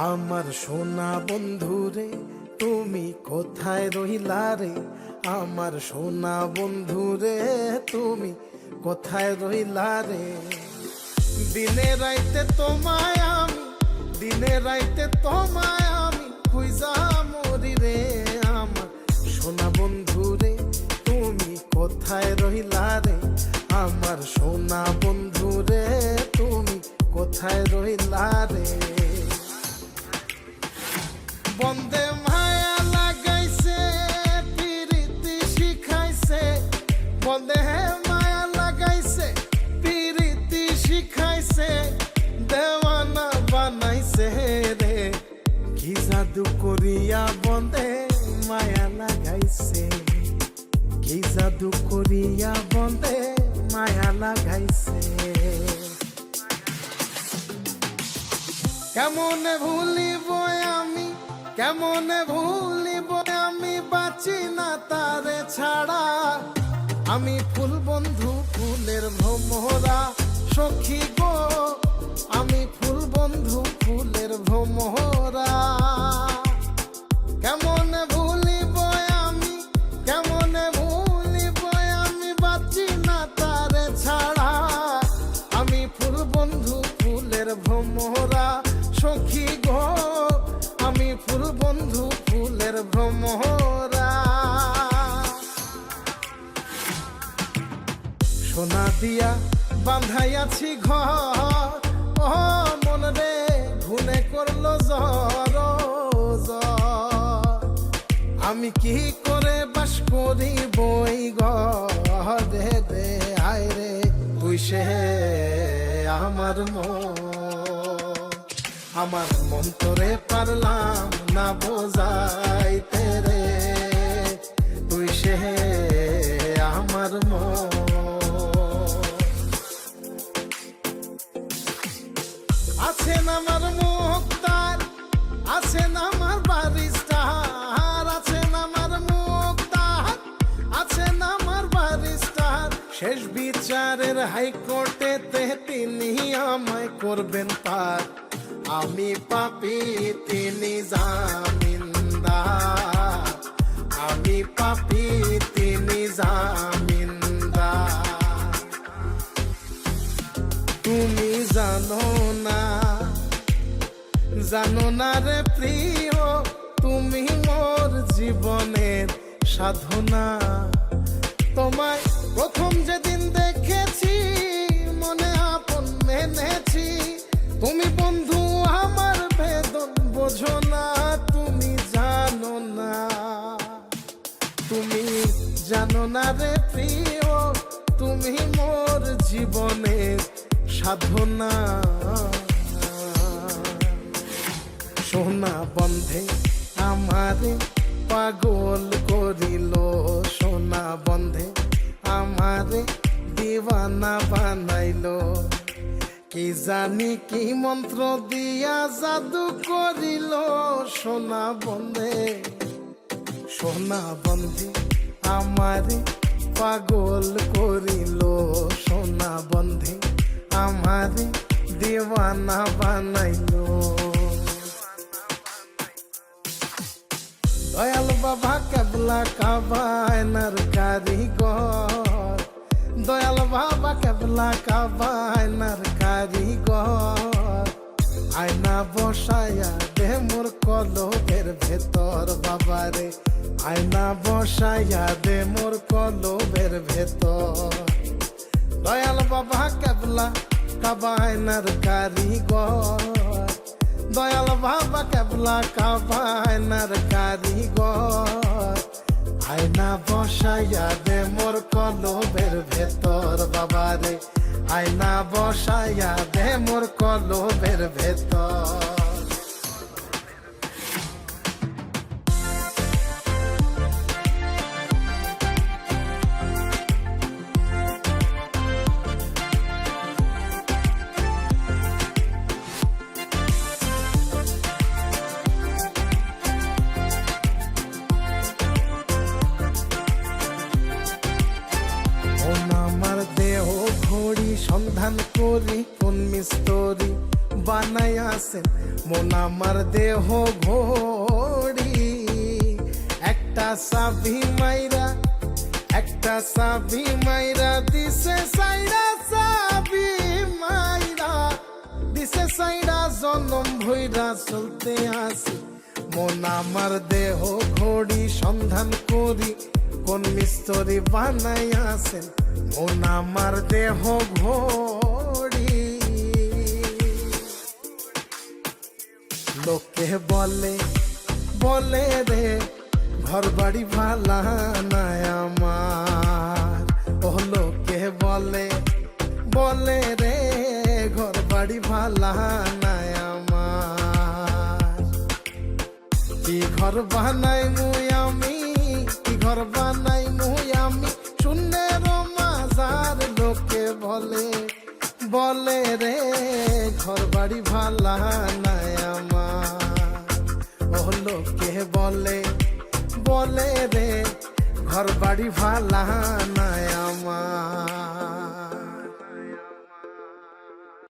আমার সোনা বন্ধু রে তুমি কোথায় রইলা রে? আমার সোনা বন্ধু রে তুমি কোথায় রইলা রে? দিনে রাইতে তোমায় আমি, দিনে রাইতে তোমায় আমি খুঁজা মরি রে। আমার সোনা বন্ধু রে তুমি কোথায় রইলা রে? আমার সোনা বন্ধু রে তুমি কোথায় রইলা রে? বন্দে মায়া লাগাইছে পিরিতি শিখাইছে, বন্দে মায়া লাগাইছে পিরিতি শিখাইছে, দেওয়ানা বানাইছে রে। কি জাদু করিয়া বন্দে মায়া লাগাইছে, কি জাদু করিয়া বন্দে মায়া লাগাইছে। কেমনে ভুলিব আমি, কেমনে ভুলিব আমি, বাঁচি না তারে ছাড়া। আমি ফুল বন্ধু ফুলের ভ্রমরা সখী গো, আমি ফুল বন্ধু ফুলের ভ্রমরা। কেমনে ভুলিব আমি, কেমনে ভুলিব আমি, বাঁচি না তারে ছাড়া। আমি ফুল বন্ধু ফুলের ভ্রমরা সখী গো, আমি ফুল বন্ধু ফুলের ভ্রমরা। সোনা দিয়া বাঁধাইয়াছি ঘর, ও মন রে ঘুনে করলো জ্বর জ্বর। আমি কি করে বাস করি বই ঘরে রে? আয় রে তুই সে আমার মন, আমার মন তোরে পারলাম না বোঝাইতে রে। তুই সে আমার মন। আছেন আমার মুক্তার, আছেন আমার বারিস্টার, আছেন আমার মুক্তার, আছেন আমার বারিস্টার। শেষ বিচারের হাইকোর্টেতে তিনি আমায় করবেন পার। আমি পাপী তিনি জামিনদার, আমি পাপী তিনি জামিনদার। তুমি জানো না, জানো না রে প্রিয়, তুমি মোর জীবনের সাধনা। তোমায় প্রথম যেদিন দেখেছি মনে আপন মেনেছি। তুমি বন্ধু আমার বেদন বোঝো না, তুমি জানো না, তুমি জানো না রে প্রিয়, তুমি মোর জীবনের সাধনা। সোনা বন্ধে আমারে পাগল করিল, সোনা বন্ধে আমারে দিওয়ানা বানাইল। কি জানি কি মন্ত্র দিয়া জাদু করিল সোনা বন্ধে, সোনা বন্ধে আমারে পাগল করিল। সোনা বন্ধে আমারে দিওয়ানা বানাইল। দয়াল বাবা কেবলা কাবায়নার কারিগর, দয়াল বাবা কেবলা কাবায়নার কারিগর। আয়না বসায়া দে মোর কলবের ভেতর বাবারে, আয়না বসায়া দে মোর কলবের ভেতর। দয়াল বাবা কেবলা কাবায়নার কারিগর, দয়াল বাবা কেবলা কাবায়নার কারিগর। আয়না বসাইয়া দে মোর কলবের ভেতর বাবারে, আয়না বসাইয়া দে মোর কলবের ভেতর। সন্ধান করি কোন মিস্তরি বানাইয়াছেন মন আমার দেহ ঘড়ি। একটা চাবি মাইরা দিছে সাইরা, চাবি মাইরা দিছে সাইরা, জনম ভইরা চলতে আসি মন আমার দেহ ঘড়ি। সন্ধান করি কোন মিস্ত্রি বানাইয়াছেন মন আমার দেহ ঘড়ি। লোকে বলে রে ঘর বাড়ি ভালা নাই আমার। ও লোকে বলে রে ঘর বাড়ি ভালা নাই আমার। কি ঘর বানাই মুই আমি, কি ঘর বানাই মুই আমি, শূন্যের মাজার। লোকে বলে রে ঘর বাড়ি ভালা নাই আমার। ও লোকে বলে রে ঘর বাড়ি ভালা নাই আমার।